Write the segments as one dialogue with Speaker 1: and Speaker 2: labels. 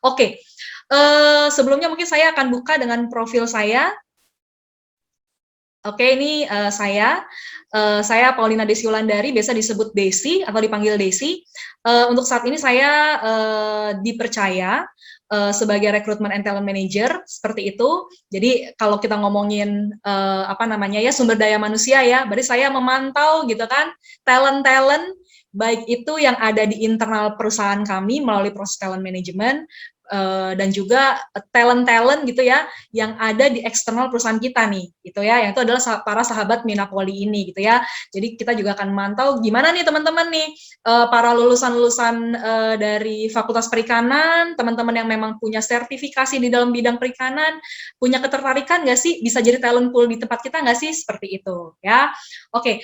Speaker 1: Oke, sebelumnya mungkin saya akan buka dengan profil saya. Oke, ini saya Paulina Desiulandari, biasa disebut Desi atau dipanggil Desi. Untuk saat ini saya dipercaya sebagai Recruitment and Talent Manager, seperti itu. Jadi kalau kita ngomongin sumber daya manusia ya, berarti saya memantau gitu kan talent-talent baik itu yang ada di internal perusahaan kami melalui proses talent management, dan juga talent-talent gitu ya yang ada di eksternal perusahaan kita nih gitu ya, yang itu adalah para sahabat Minapoli ini gitu ya. Jadi kita juga akan memantau gimana nih teman-teman nih para lulusan-lulusan dari Fakultas Perikanan, teman-teman yang memang punya sertifikasi di dalam bidang perikanan, punya ketertarikan nggak sih bisa jadi talent pool di tempat kita nggak sih, seperti itu ya. Oke,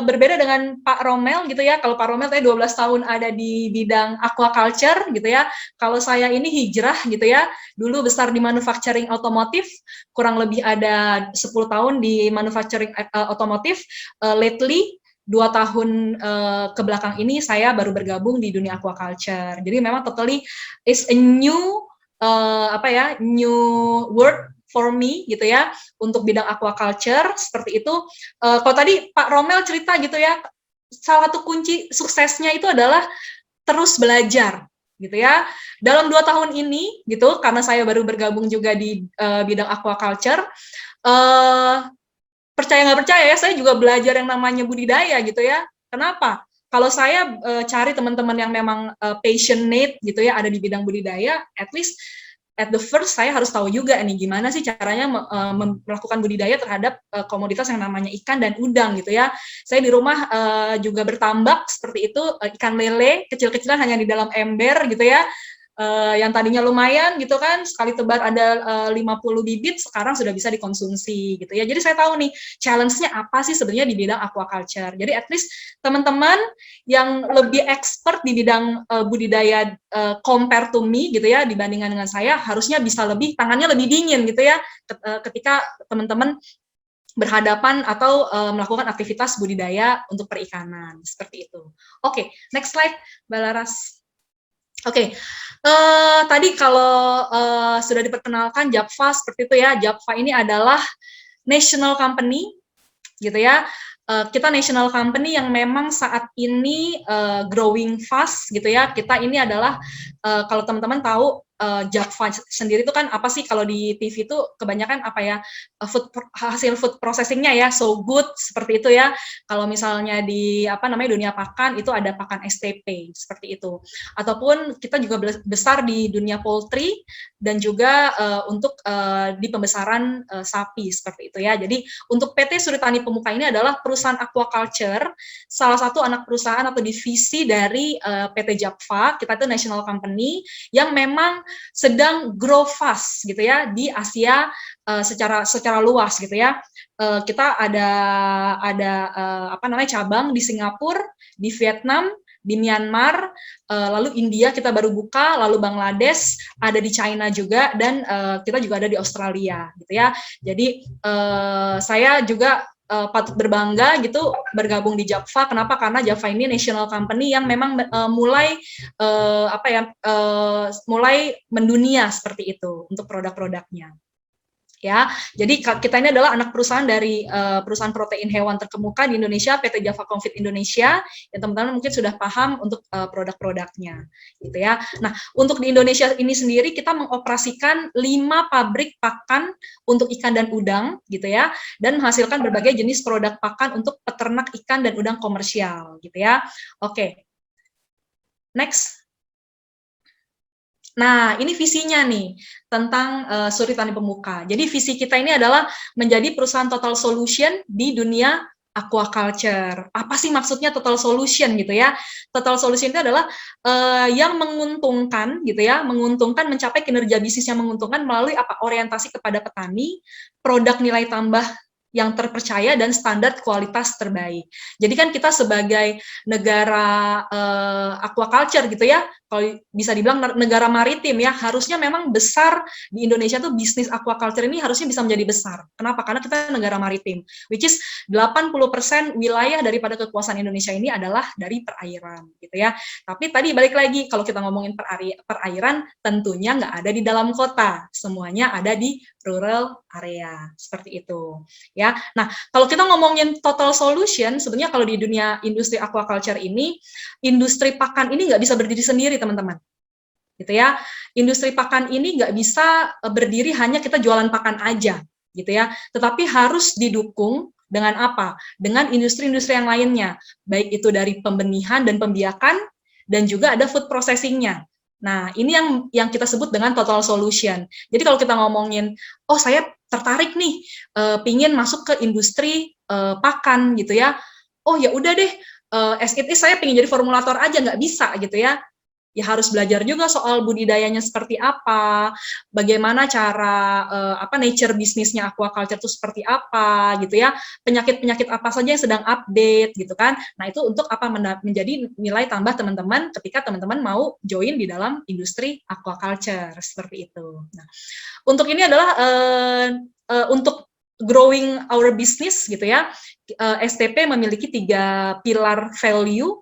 Speaker 1: berbeda dengan Pak Romel gitu ya. Kalau Pak Romel tadi 12 tahun ada di bidang aquaculture gitu ya. Kalau saya ini hijrah gitu ya, dulu besar di manufacturing otomotif, kurang lebih ada 10 tahun di manufacturing otomotif, lately 2 tahun ke belakang ini saya baru bergabung di dunia aquaculture. Jadi memang totally is a new new world for me gitu ya, untuk bidang aquaculture, seperti itu. Kalau tadi Pak Romel cerita gitu ya, salah satu kunci suksesnya itu adalah terus belajar gitu ya. Dalam 2 tahun ini gitu, karena saya baru bergabung juga di bidang aquaculture, percaya nggak percaya ya, saya juga belajar yang namanya budidaya gitu ya. Kenapa? Kalau saya cari teman-teman yang memang passionate gitu ya, ada di bidang budidaya, at least at the first saya harus tahu juga nih gimana sih caranya melakukan budidaya terhadap komoditas yang namanya ikan dan udang gitu ya. Saya di rumah juga bertambak seperti itu, ikan lele kecil-kecilan hanya di dalam ember gitu ya. Yang tadinya lumayan gitu kan, sekali tebar ada 50 bibit, sekarang sudah bisa dikonsumsi gitu ya. Jadi saya tahu nih challenge-nya apa sih sebenarnya di bidang aquaculture. Jadi at least teman-teman yang lebih expert di bidang budidaya compare to me gitu ya, dibandingkan dengan saya, harusnya bisa lebih, tangannya lebih dingin gitu ya, ketika teman-teman berhadapan atau melakukan aktivitas budidaya untuk perikanan, seperti itu. Oke, next slide, Mbak Laras. Oke, tadi kalau sudah diperkenalkan Japfa seperti itu ya. Japfa ini adalah national company gitu ya. Kita national company yang memang saat ini growing fast gitu ya. Kita ini adalah kalau teman-teman tahu Japfa sendiri itu kan apa sih, kalau di TV itu kebanyakan apa ya, hasil food processingnya ya, so good seperti itu ya. Kalau misalnya di dunia pakan itu ada pakan STP seperti itu. Ataupun kita juga besar di dunia poultry dan juga untuk di pembesaran sapi seperti itu ya. Jadi untuk PT Suritani Pemuka ini adalah perusahaan aquaculture, salah satu anak perusahaan atau divisi dari PT Japfa. Kita itu national company yang memang sedang grow fast gitu ya di Asia secara luas gitu ya. Kita ada cabang di Singapura, di Vietnam, di Myanmar, lalu India kita baru buka, lalu Bangladesh, ada di China juga, dan kita juga ada di Australia gitu ya. Jadi saya juga patut berbangga gitu bergabung di Japfa. Kenapa? Karena Japfa ini national company yang memang mulai mendunia seperti itu untuk produk-produknya. Ya, jadi kita ini adalah anak perusahaan dari perusahaan protein hewan terkemuka di Indonesia, PT Java Confit Indonesia. Ya, teman-teman mungkin sudah paham untuk produk-produknya, gitu ya. Nah, untuk di Indonesia ini sendiri kita mengoperasikan 5 pabrik pakan untuk ikan dan udang, gitu ya, dan menghasilkan berbagai jenis produk pakan untuk peternak ikan dan udang komersial, gitu ya. Oke, next. Nah, ini visinya nih tentang Suritani Pemuka. Jadi visi kita ini adalah menjadi perusahaan total solution di dunia aquaculture. Apa sih maksudnya total solution gitu ya? Total solution itu adalah yang menguntungkan gitu ya, menguntungkan, mencapai kinerja bisnis yang menguntungkan melalui orientasi kepada petani, produk nilai tambah yang terpercaya dan standar kualitas terbaik. Jadi kan kita sebagai negara aquaculture gitu ya, kalau bisa dibilang negara maritim ya, harusnya memang besar di Indonesia tuh bisnis aquaculture ini harusnya bisa menjadi besar. Kenapa? Karena kita negara maritim, which is 80% wilayah daripada kekuasaan Indonesia ini adalah dari perairan gitu ya. Tapi tadi balik lagi, kalau kita ngomongin perairan, tentunya nggak ada di dalam kota, semuanya ada di rural area, seperti itu. Ya, nah kalau kita ngomongin total solution, sebenarnya kalau di dunia industri aquaculture ini, industri pakan ini nggak bisa berdiri sendiri, teman-teman. Gitu ya, industri pakan ini nggak bisa berdiri hanya kita jualan pakan aja, gitu ya. Tetapi harus didukung dengan apa? Dengan industri-industri yang lainnya, baik itu dari pembenihan dan pembiakan, dan juga ada food processing-nya. Nah, ini yang kita sebut dengan total solution. Jadi kalau kita ngomongin, oh saya tertarik nih, pingin masuk ke industri pakan gitu ya. Oh ya udah deh, as it is saya pingin jadi formulator aja, nggak bisa gitu ya. Ya harus belajar juga soal budidayanya seperti apa, bagaimana cara nature bisnisnya aquaculture itu seperti apa gitu ya, penyakit-penyakit apa saja yang sedang update gitu kan. Nah, itu untuk apa menjadi nilai tambah teman-teman ketika teman-teman mau join di dalam industri aquaculture seperti itu. Nah, untuk ini adalah untuk growing our business gitu ya. STP memiliki 3 pilar value.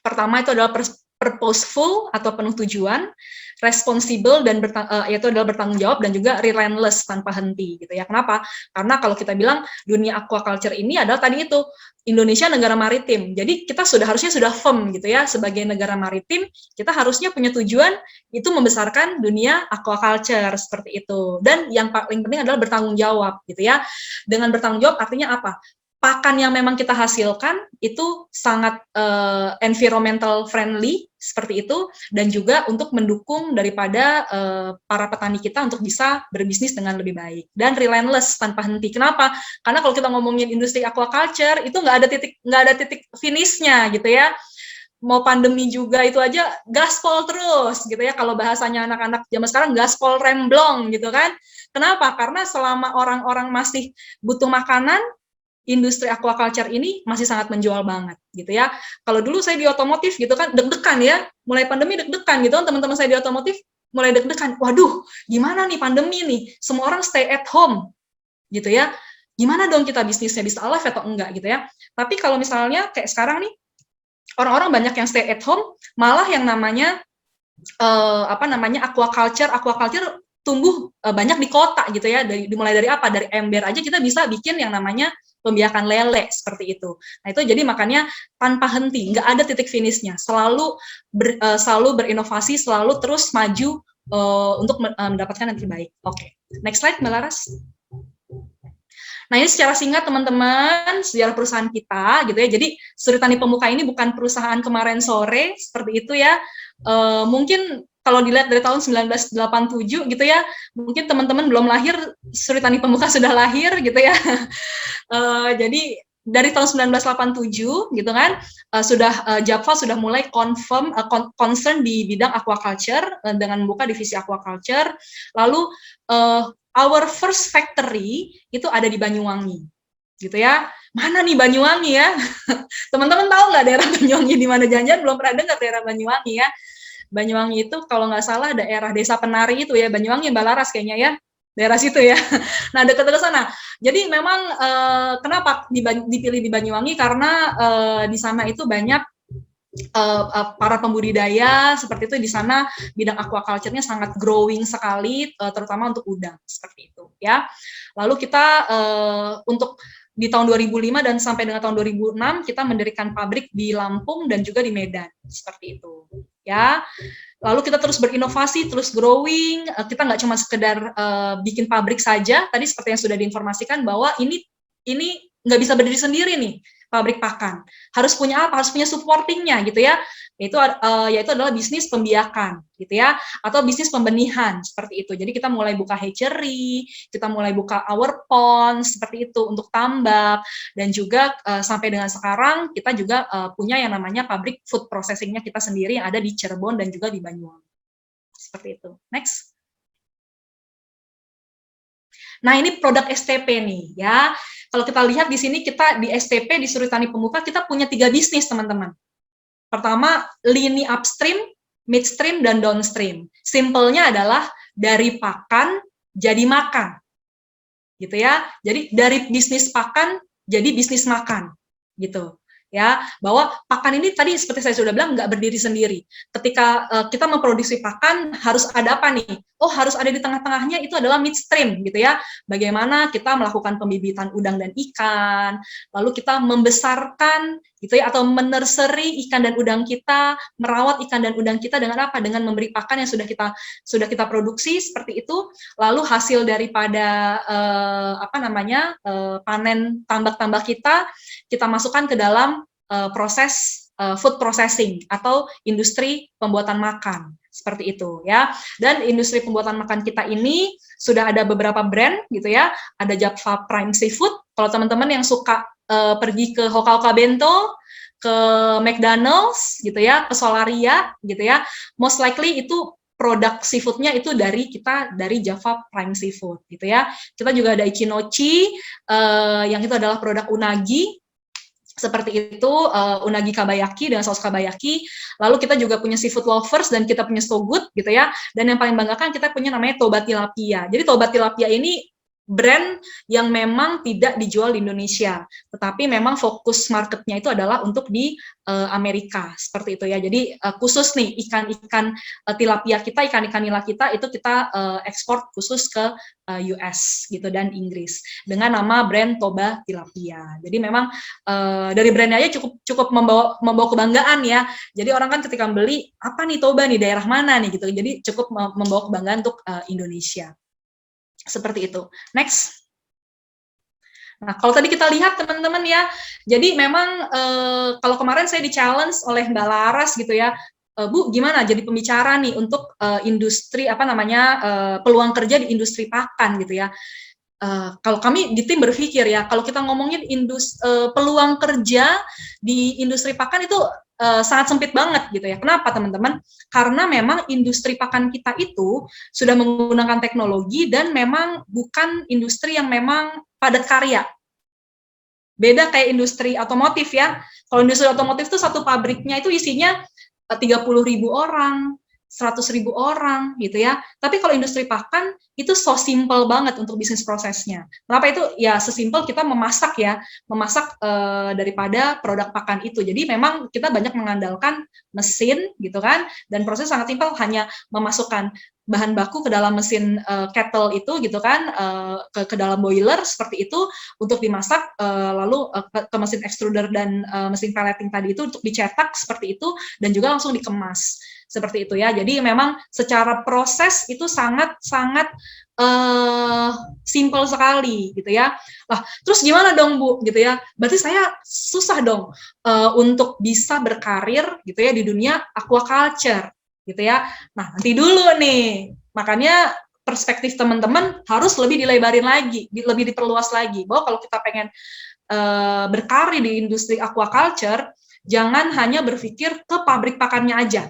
Speaker 1: Pertama itu adalah purposeful atau penuh tujuan, responsible dan yaitu adalah bertanggung jawab, dan juga relentless tanpa henti gitu ya. Kenapa? Karena kalau kita bilang dunia aquaculture ini adalah tadi itu Indonesia negara maritim. Jadi kita harusnya sudah firm gitu ya, sebagai negara maritim kita harusnya punya tujuan itu membesarkan dunia aquaculture seperti itu. Dan yang paling penting adalah bertanggung jawab gitu ya. Dengan bertanggung jawab artinya apa? Pakan yang memang kita hasilkan itu sangat environmental friendly seperti itu, dan juga untuk mendukung daripada para petani kita untuk bisa berbisnis dengan lebih baik dan relentless tanpa henti. Kenapa? Karena kalau kita ngomongin industri aquaculture itu nggak ada titik finishnya gitu ya. Mau pandemi juga itu aja gaspol terus gitu ya, kalau bahasanya anak-anak zaman sekarang gaspol remblong gitu kan. Kenapa? Karena selama orang-orang masih butuh makanan, industri aquaculture ini masih sangat menjual banget gitu ya. Kalau dulu saya di otomotif gitu kan deg-degan ya, mulai pandemi deg-degan gitu kan, teman-teman saya di otomotif mulai deg-degan, waduh gimana nih pandemi nih, semua orang stay at home gitu ya, gimana dong kita bisnisnya, bisa alive atau enggak gitu ya. Tapi kalau misalnya kayak sekarang nih, orang-orang banyak yang stay at home, malah yang namanya aquaculture tumbuh banyak di kota gitu ya. Dimulai dari apa? Dari ember aja kita bisa bikin yang namanya pembiakan lele seperti itu. Nah itu jadi makanya tanpa henti, nggak ada titik finishnya, selalu berinovasi, selalu terus maju untuk mendapatkan yang terbaik. Oke, next slide Mbak Laras. Nah ini secara singkat teman-teman sejarah perusahaan kita gitu ya. Jadi Suri Tani Pemuka ini bukan perusahaan kemarin sore seperti itu ya. Mungkin kalau dilihat dari tahun 1987 gitu ya, mungkin teman-teman belum lahir, Suri Tani Pemuka sudah lahir gitu ya. Jadi dari tahun 1987 gitu kan, Japfa sudah mulai concern di bidang aquaculture dengan membuka divisi aquaculture. Lalu our first factory itu ada di Banyuwangi gitu ya. Mana nih Banyuwangi ya? Teman-teman tahu nggak daerah Banyuwangi di mana? Jangan-jangan belum pernah dengar daerah Banyuwangi ya. Banyuwangi itu kalau nggak salah daerah Desa Penari itu ya, Banyuwangi, Mbak Laras kayaknya ya, daerah situ ya. Nah dekat-dekat sana. Jadi memang kenapa dipilih di Banyuwangi, karena di sana itu banyak para pembudidaya seperti itu. Di sana bidang aquaculture-nya sangat growing sekali, terutama untuk udang seperti itu ya. Lalu kita untuk di tahun 2005 dan sampai dengan tahun 2006 kita mendirikan pabrik di Lampung dan juga di Medan seperti itu ya. Lalu kita terus berinovasi, terus growing. Kita nggak cuma sekedar bikin pabrik saja. Tadi seperti yang sudah diinformasikan bahwa ini nggak bisa berdiri sendiri nih pabrik pakan. Harus punya apa? Harus punya supportingnya gitu ya. Yaitu adalah bisnis pembiakan gitu ya, atau bisnis pembenihan seperti itu. Jadi kita mulai buka hatchery, kita mulai buka our pond seperti itu untuk tambak, dan juga sampai dengan sekarang kita juga punya yang namanya pabrik food processing-nya kita sendiri yang ada di Cirebon dan juga di Banyuwangi. Seperti itu. Next. Nah, ini produk STP nih ya. Kalau kita lihat di sini, kita di STP, di Suri Tani Pemuka, kita punya 3 bisnis, teman-teman. Pertama, lini upstream, midstream, dan downstream. Simpelnya adalah dari pakan jadi makan, gitu ya. Jadi dari bisnis pakan jadi bisnis makan, gitu ya. Bahwa pakan ini tadi seperti saya sudah bilang nggak berdiri sendiri. Ketika kita memproduksi pakan, harus ada apa nih? Oh, harus ada di tengah-tengahnya, itu adalah midstream, gitu ya. Bagaimana kita melakukan pembibitan udang dan ikan, lalu kita membesarkan, gitu ya, atau menerseri ikan dan udang kita, merawat ikan dan udang kita dengan apa? Dengan memberi pakan yang sudah kita produksi seperti itu. Lalu hasil daripada panen tambak-tambak kita masukkan ke dalam proses food processing atau industri pembuatan makan, seperti itu ya. Dan industri pembuatan makan kita ini sudah ada beberapa brand, gitu ya. Ada Java Prime Seafood. Kalau teman-teman yang suka pergi ke Hoka-Hoka Bento, ke McDonald's, gitu ya, ke Solaria, gitu ya, most likely itu produk seafoodnya itu dari Java Prime Seafood, gitu ya. Kita juga ada Ichinochi, yang itu adalah produk unagi, seperti itu, unagi kabayaki dengan saus kabayaki. Lalu kita juga punya seafood lovers dan kita punya So Good, gitu ya. Dan yang paling banggakan kita punya namanya Toba Tilapia. Jadi Toba Tilapia ini brand yang memang tidak dijual di Indonesia, tetapi memang fokus marketnya itu adalah untuk di Amerika, seperti itu ya. Jadi khusus nih ikan-ikan tilapia kita, ikan-ikan nila kita itu kita ekspor khusus ke US gitu dan Inggris dengan nama brand Toba Tilapia. Jadi memang dari brandnya aja cukup membawa kebanggaan ya. Jadi orang kan ketika beli apa nih Toba nih, daerah mana nih gitu. Jadi cukup membawa kebanggaan untuk Indonesia. Seperti itu. Next. Nah, kalau tadi kita lihat teman-teman ya, jadi memang kalau kemarin saya di-challenge oleh Mbak Laras gitu ya, Bu, gimana jadi pembicara nih untuk industri peluang kerja di industri pakan gitu ya. Kalau kami di tim berpikir ya, kalau kita ngomongin peluang kerja di industri pakan itu sangat sempit banget gitu ya. Kenapa teman-teman? Karena memang industri pakan kita itu sudah menggunakan teknologi dan memang bukan industri yang memang padat karya. Beda kayak industri otomotif ya. Kalau industri otomotif itu satu pabriknya itu isinya 30.000 orang, 100.000 orang gitu ya. Tapi kalau industri pakan itu so simple banget untuk bisnis prosesnya. Kenapa itu? Ya sesimpel kita memasak daripada produk pakan itu. Jadi memang kita banyak mengandalkan mesin gitu kan, dan proses sangat simpel, hanya memasukkan bahan baku ke dalam mesin kettle itu gitu kan, ke dalam boiler seperti itu untuk dimasak, lalu ke mesin extruder dan mesin pelleting tadi itu untuk dicetak seperti itu, dan juga langsung dikemas seperti itu ya. Jadi memang secara proses itu sangat simple sekali gitu ya. Lah, terus gimana dong Bu gitu ya? Berarti saya susah dong untuk bisa berkarir gitu ya di dunia aquaculture gitu ya. Nah, nanti dulu nih. Makanya perspektif teman-teman harus lebih dilebarin lagi, lebih diperluas lagi. Bahwa kalau kita pengen berkarir di industri aquaculture, jangan hanya berpikir ke pabrik pakannya aja.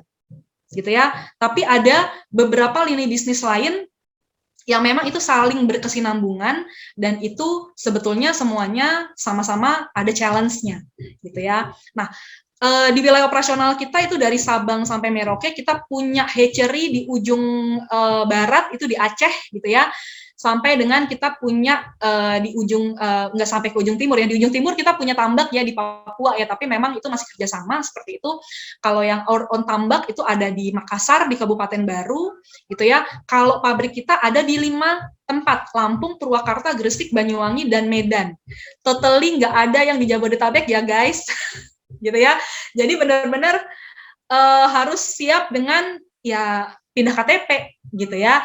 Speaker 1: Gitu ya, tapi ada beberapa lini bisnis lain yang memang itu saling berkesinambungan dan itu sebetulnya semuanya sama-sama ada challenge-nya gitu ya. Nah, di wilayah operasional kita itu dari Sabang sampai Merauke kita punya hatchery di ujung barat itu di Aceh gitu ya, sampai dengan kita punya di ujung nggak sampai ke ujung timur ya, di ujung timur kita punya tambak ya di Papua ya, tapi memang itu masih kerjasama seperti itu. Kalau yang on tambak itu ada di Makassar, di Kabupaten Baru gitu ya. Kalau pabrik kita ada di 5 tempat, Lampung, Purwakarta, Gresik, Banyuwangi, dan Medan. Totally nggak ada yang di Jabodetabek ya guys. Gitu ya. Jadi benar-benar harus siap dengan ya pindah KTP gitu ya.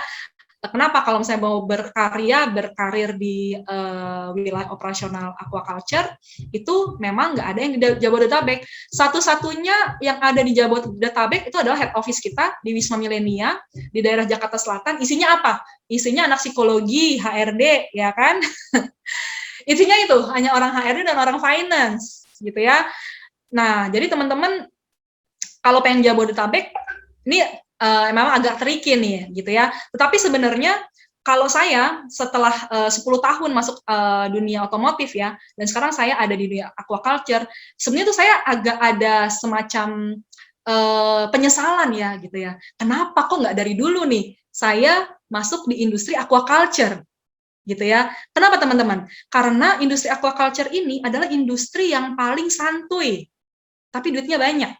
Speaker 1: Kenapa? Kalau misalnya mau berkarir di wilayah operasional aquaculture, itu memang nggak ada yang di Jabodetabek. Satu-satunya yang ada di Jabodetabek itu adalah head office kita di Wisma Millenia di daerah Jakarta Selatan. Isinya apa? Isinya anak psikologi, HRD, ya kan? Isinya itu hanya orang HRD dan orang finance, gitu ya. Nah, jadi teman-teman kalau pengen Jabodetabek, ini memang agak tricky nih, gitu ya. Tetapi sebenarnya kalau saya setelah 10 tahun masuk dunia otomotif ya, dan sekarang saya ada di dunia aquaculture, sebenarnya tuh saya agak ada semacam penyesalan ya gitu ya. Kenapa kok nggak dari dulu nih saya masuk di industri aquaculture gitu ya. Kenapa teman-teman? Karena industri aquaculture ini adalah industri yang paling santuy, tapi duitnya banyak.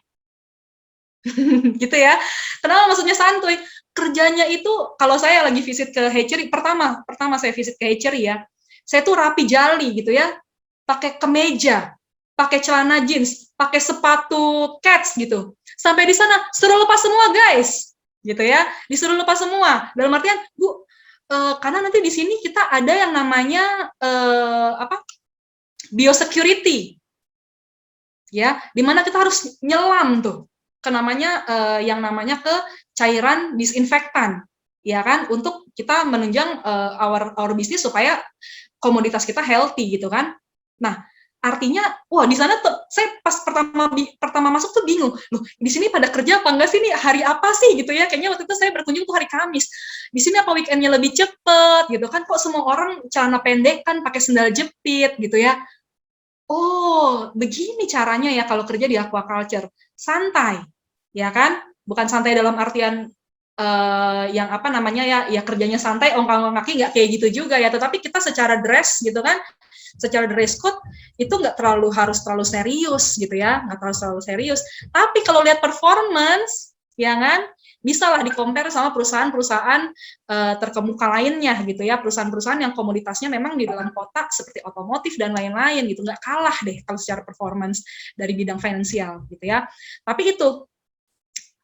Speaker 1: Gitu ya. Kenapa maksudnya santuy? Kerjanya itu kalau saya lagi visit ke hatchery, pertama saya visit ke hatchery ya, saya tuh rapi jali gitu ya, pakai kemeja, pakai celana jeans, pakai sepatu cats gitu. Sampai di sana suruh lepas semua guys, gitu ya, disuruh lepas semua. Dalam artian, Bu, karena nanti di sini kita ada yang namanya apa? Biosecurity, ya, dimana kita harus nyelam tuh ke namanya yang namanya ke cairan disinfektan, ya kan, untuk kita menunjang our bisnis supaya komoditas kita healthy gitu kan. Nah, artinya, wah di sana tuh saya pas pertama masuk tuh bingung, loh di sini pada kerja apa enggak sih, nih hari apa sih gitu ya, kayaknya waktu itu saya berkunjung tuh hari Kamis, di sini apa weekendnya lebih cepet gitu kan, kok semua orang celana pendek kan pakai sendal jepit gitu ya. Oh, begini caranya ya kalau kerja di aquaculture. Santai, ya kan? Bukan santai dalam artian yang apa namanya ya, ya kerjanya santai, ongkang-ongkang kaki nggak kayak gitu juga ya. Tetapi kita secara dress gitu kan, secara dress code itu nggak harus terlalu serius gitu ya, nggak terlalu serius. Tapi kalau lihat performance, ya kan, bisa lah di-compare sama perusahaan-perusahaan terkemuka lainnya gitu ya, perusahaan-perusahaan yang komoditasnya memang di dalam kota seperti otomotif dan lain-lain gitu, nggak kalah deh kalau secara performance dari bidang finansial gitu ya. Tapi itu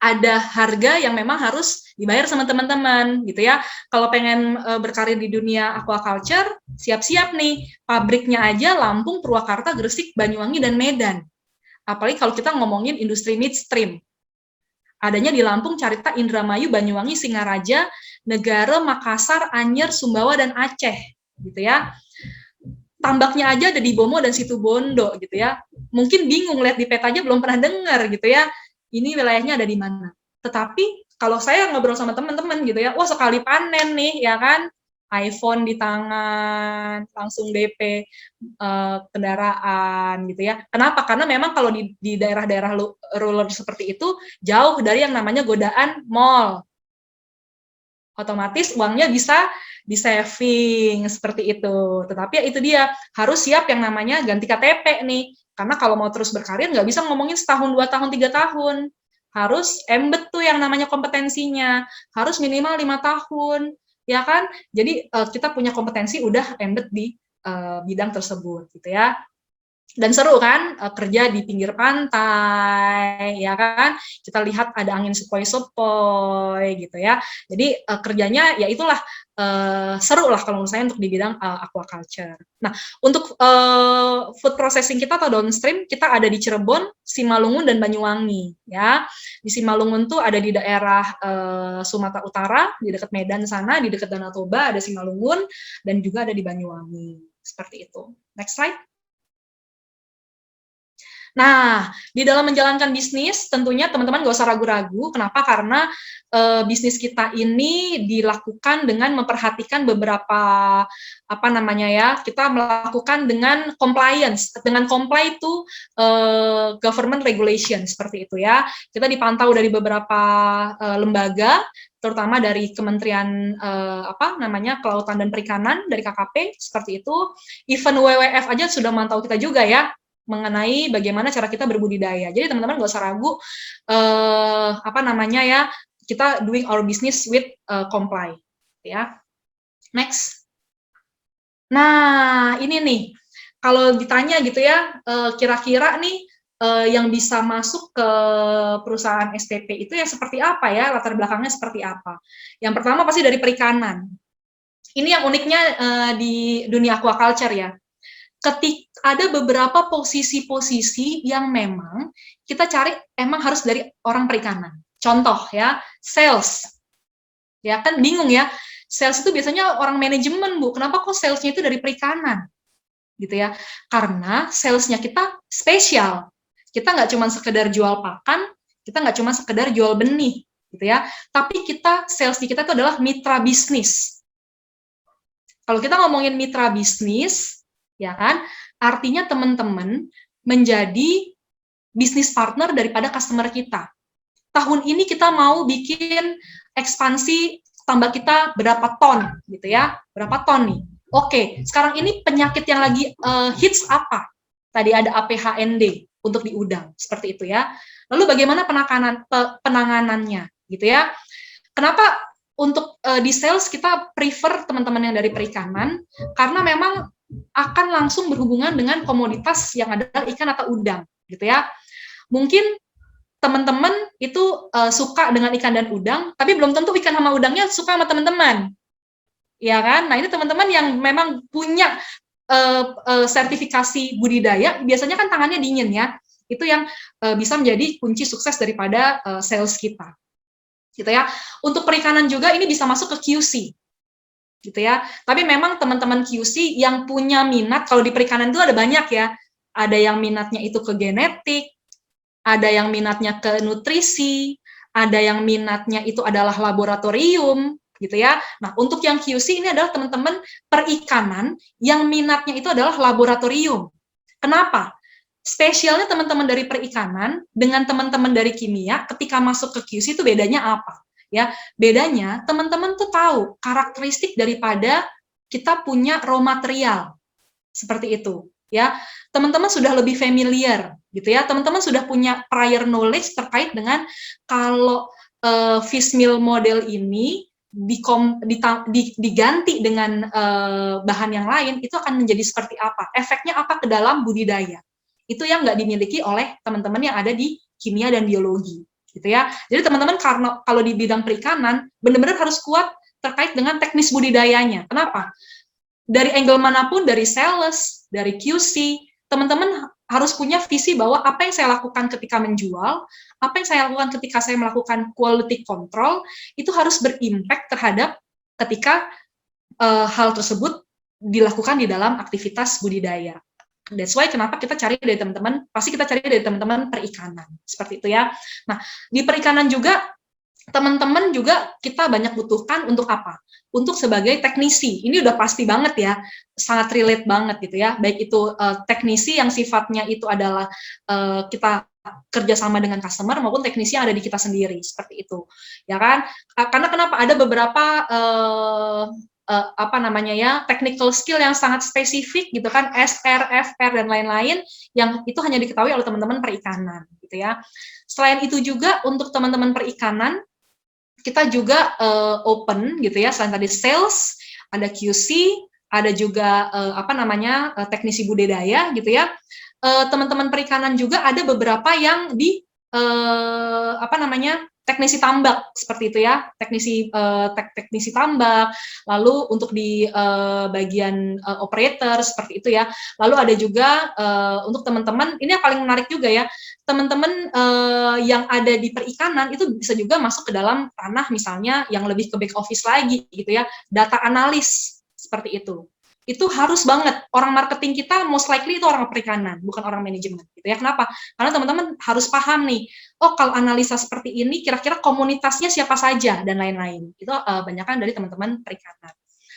Speaker 1: ada harga yang memang harus dibayar sama teman-teman gitu ya. Kalau pengen berkarir di dunia aquaculture, siap-siap nih, pabriknya aja Lampung, Purwakarta, Gresik, Banyuwangi, dan Medan. Apalagi kalau kita ngomongin industri midstream. Adanya di Lampung, Carita, Indramayu, Banyuwangi, Singaraja, Negara, Makassar, Anyer, Sumbawa, dan Aceh gitu ya. Tambaknya aja ada di Bomo dan Situbondo gitu ya. Mungkin bingung lihat di petanya belum pernah dengar gitu ya. Ini wilayahnya ada di mana. Tetapi kalau saya ngobrol sama teman-teman gitu ya, wah sekali panen nih ya kan, iPhone di tangan, langsung DP kendaraan gitu ya. Kenapa? Karena memang kalau di daerah-daerah rural seperti itu jauh dari yang namanya godaan mall. Otomatis uangnya bisa di-saving seperti itu. Tetapi ya itu dia, harus siap yang namanya ganti KTP nih. Karena kalau mau terus berkarir nggak bisa ngomongin setahun, 2 tahun, 3 tahun. Harus embed tuh yang namanya kompetensinya. Harus minimal 5 tahun, ya kan? Jadi kita punya kompetensi udah embed di bidang tersebut gitu ya. Dan seru kan kerja di pinggir pantai ya kan, kita lihat ada angin sepoi-sepoi gitu ya. Jadi kerjanya ya itulah seru lah kalau menurut saya untuk di bidang aquaculture. Nah, untuk food processing kita atau downstream kita ada di Cirebon, Simalungun, dan Banyuwangi ya. Di Simalungun tuh ada di daerah Sumatera Utara, di dekat Medan sana, di dekat Danau Toba ada Simalungun, dan juga ada di Banyuwangi seperti itu. Next slide. Nah, di dalam menjalankan bisnis, tentunya teman-teman gak usah ragu-ragu. Kenapa? Karena bisnis kita ini dilakukan dengan memperhatikan beberapa apa namanya ya, kita melakukan dengan compliance, dengan comply to government regulation seperti itu ya. Kita dipantau dari beberapa lembaga, terutama dari Kementerian apa namanya Kelautan dan Perikanan, dari KKP seperti itu. Even WWF aja sudah memantau kita juga ya, mengenai bagaimana cara kita berbudidaya. Jadi teman-teman gak usah ragu apa namanya ya, kita doing our business with comply ya. Next. Nah, ini nih. Kalau ditanya gitu ya, kira-kira nih yang bisa masuk ke perusahaan SPP itu yang seperti apa ya, latar belakangnya seperti apa. Yang pertama pasti dari perikanan. Ini yang uniknya di dunia aquaculture ya. Ada beberapa posisi-posisi yang memang kita cari emang harus dari orang perikanan. Contoh ya, sales. Ya kan bingung ya, sales itu biasanya orang manajemen, Bu. Kenapa kok salesnya itu dari perikanan? Gitu ya. Karena salesnya kita spesial. Kita nggak cuma sekedar jual pakan, kita nggak cuma sekedar jual benih, gitu ya. Tapi sales di kita itu adalah mitra bisnis. Kalau kita ngomongin mitra bisnis, ya kan, artinya teman-teman menjadi bisnis partner daripada customer kita. Tahun ini kita mau bikin ekspansi tambah kita berapa ton, gitu ya, berapa ton nih. Oke, sekarang ini penyakit yang lagi hits apa? Tadi ada APHND untuk di udang, seperti itu ya. Lalu bagaimana penanganannya, gitu ya? Kenapa untuk di sales kita prefer teman-teman yang dari perikanan? Karena memang akan langsung berhubungan dengan komoditas yang adalah ikan atau udang, gitu ya. Mungkin teman-teman itu suka dengan ikan dan udang, tapi belum tentu ikan sama udangnya suka sama teman-teman, ya kan? Nah, ini teman-teman yang memang punya sertifikasi budidaya, biasanya kan tangannya dingin ya. Itu yang bisa menjadi kunci sukses daripada sales kita. Gitu ya. Untuk perikanan juga ini bisa masuk ke QC. Gitu ya. Tapi memang teman-teman QC yang punya minat, kalau di perikanan itu ada banyak ya. Ada yang minatnya itu ke genetik, ada yang minatnya ke nutrisi, ada yang minatnya itu adalah laboratorium, gitu ya. Nah, untuk yang QC ini adalah teman-teman perikanan yang minatnya itu adalah laboratorium. Kenapa? Spesialnya teman-teman dari perikanan dengan teman-teman dari kimia ketika masuk ke QC itu bedanya apa? Ya, bedanya teman-teman tuh tahu karakteristik daripada kita punya raw material. Seperti itu, ya. Teman-teman sudah lebih familiar, gitu ya. Teman-teman sudah punya prior knowledge terkait dengan kalau fish meal model ini diganti dengan bahan yang lain, itu akan menjadi seperti apa? Efeknya apa ke dalam budidaya? Itu yang nggak dimiliki oleh teman-teman yang ada di kimia dan biologi, gitu ya. Jadi teman-teman karena kalau di bidang perikanan benar-benar harus kuat terkait dengan teknis budidayanya. Kenapa? Dari angle manapun, dari sales, dari QC, teman-teman harus punya visi bahwa apa yang saya lakukan ketika menjual, apa yang saya lakukan ketika saya melakukan quality control, itu harus berimpact terhadap ketika hal tersebut dilakukan di dalam aktivitas budidaya. That's why kenapa kita cari dari teman-teman, pasti kita cari dari teman-teman perikanan, seperti itu ya. Nah, di perikanan juga, teman-teman juga kita banyak butuhkan untuk apa? Untuk sebagai teknisi. Ini udah pasti banget ya, sangat relate banget gitu ya. Baik itu teknisi yang sifatnya itu adalah kita kerjasama dengan customer maupun teknisi yang ada di kita sendiri, seperti itu. Ya kan? Karena kenapa ada beberapa apa namanya ya, technical skill yang sangat spesifik gitu kan, SR, FR dan lain-lain yang itu hanya diketahui oleh teman-teman perikanan gitu ya. Selain itu juga untuk teman-teman perikanan kita juga open gitu ya, selain tadi sales, ada QC, ada juga apa namanya teknisi budidaya gitu ya. Teman-teman perikanan juga ada beberapa yang di apa namanya teknisi tambak seperti itu ya, teknisi tambak, lalu untuk di bagian operator seperti itu ya. Lalu ada juga untuk teman-teman, ini yang paling menarik juga ya, teman-teman yang ada di perikanan itu bisa juga masuk ke dalam ranah misalnya yang lebih ke back office lagi gitu ya, data analis seperti itu. Itu harus banget, orang marketing kita most likely itu orang perikanan, bukan orang manajemen gitu ya. Kenapa? Karena teman-teman harus paham nih, oh kalau analisa seperti ini kira-kira komunitasnya siapa saja dan lain-lain. Itu banyakkan dari teman-teman perikanan.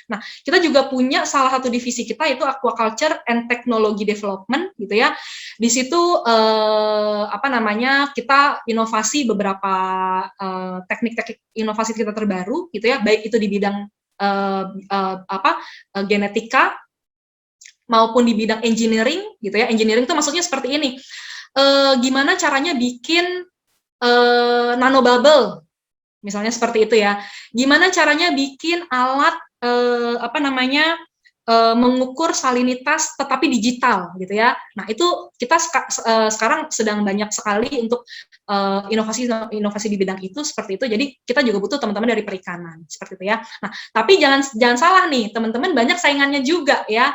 Speaker 1: Nah, kita juga punya salah satu divisi kita yaitu Aquaculture and Technology Development gitu ya. Di situ apa namanya kita inovasi beberapa teknik-teknik inovasi kita terbaru gitu ya, baik itu di bidang genetika maupun di bidang engineering gitu ya. Engineering itu maksudnya seperti ini, gimana caranya bikin nanobubble misalnya seperti itu ya, gimana caranya bikin alat apa namanya mengukur salinitas tetapi digital gitu ya. Nah, itu kita sekarang sedang banyak sekali untuk inovasi di bidang itu seperti itu. Jadi kita juga butuh teman-teman dari perikanan seperti itu ya. Nah, tapi jangan salah nih, teman-teman banyak saingannya juga ya.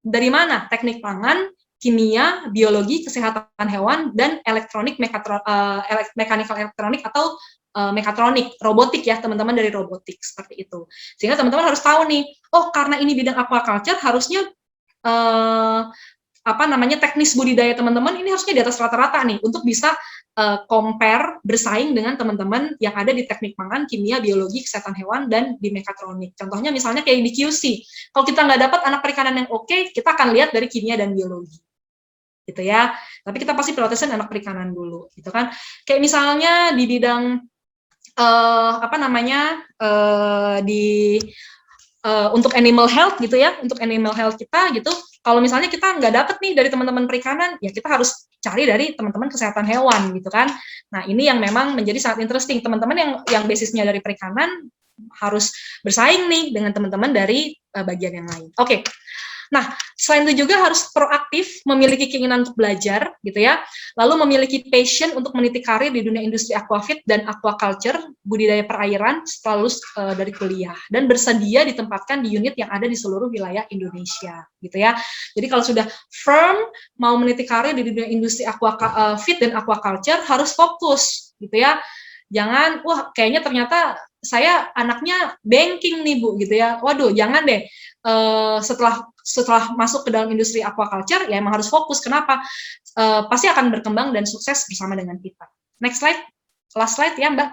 Speaker 1: Dari mana? Teknik pangan, kimia, biologi, kesehatan hewan, dan elektronik, mechanical elektronik atau mekatronik, robotik ya, teman-teman dari robotik, seperti itu. Sehingga teman-teman harus tahu nih, oh karena ini bidang aquaculture, harusnya apa namanya teknis budidaya teman-teman ini harusnya di atas rata-rata nih, untuk bisa compare, bersaing dengan teman-teman yang ada di teknik pangan, kimia, biologi, kesehatan hewan, dan di mekatronik. Contohnya misalnya kayak di QC. Kalau kita nggak dapat anak perikanan yang oke, kita akan lihat dari kimia dan biologi. Gitu ya. Tapi kita pasti prioritaskan anak perikanan dulu, gitu kan. Kayak misalnya di bidang untuk animal health gitu ya, untuk animal health kita gitu, kalau misalnya kita nggak dapet nih dari teman-teman perikanan, ya kita harus cari dari teman-teman kesehatan hewan gitu kan. Nah ini yang memang menjadi sangat interesting, teman-teman yang basisnya dari perikanan harus bersaing nih dengan teman-teman dari bagian yang lain. Oke. Nah, selain itu juga harus proaktif, memiliki keinginan untuk belajar, gitu ya. Lalu memiliki passion untuk meniti karir di dunia industri aquafit dan aquaculture, budidaya perairan, setelah lulus dari kuliah. Dan bersedia ditempatkan di unit yang ada di seluruh wilayah Indonesia, gitu ya. Jadi kalau sudah firm, mau meniti karir di dunia industri aquafit dan aquaculture, harus fokus, gitu ya. Jangan, wah kayaknya ternyata saya anaknya banking nih Bu, gitu ya. Waduh, jangan deh. Setelah masuk ke dalam industri aquaculture, ya emang harus fokus. Kenapa? Pasti akan berkembang dan sukses bersama dengan kita. Next slide, last slide ya Mbak.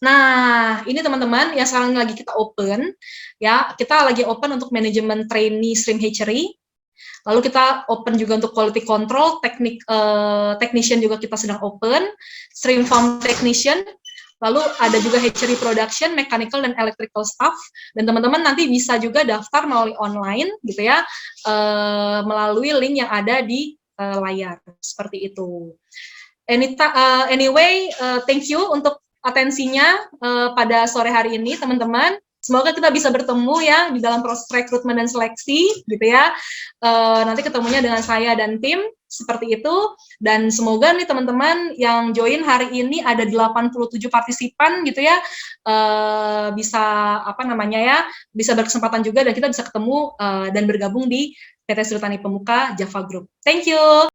Speaker 1: Nah, ini teman-teman yang sekarang lagi kita open, ya kita lagi open untuk manajemen trainee shrimp hatchery. Lalu kita open juga untuk quality control, technician juga kita sedang open, shrimp farm technician, lalu ada juga hatchery production, mechanical dan electrical staff, dan teman-teman nanti bisa juga daftar melalui online gitu ya, melalui link yang ada di layar, seperti itu. Anyway, thank you untuk atensinya pada sore hari ini teman-teman. Semoga kita bisa bertemu ya di dalam proses rekrutmen dan seleksi gitu ya. Nanti ketemunya dengan saya dan tim seperti itu, dan semoga nih teman-teman yang join hari ini ada 87 partisipan gitu ya, bisa bisa berkesempatan juga dan kita bisa ketemu dan bergabung di PT Sri Tani Pemuka Java Group. Thank you.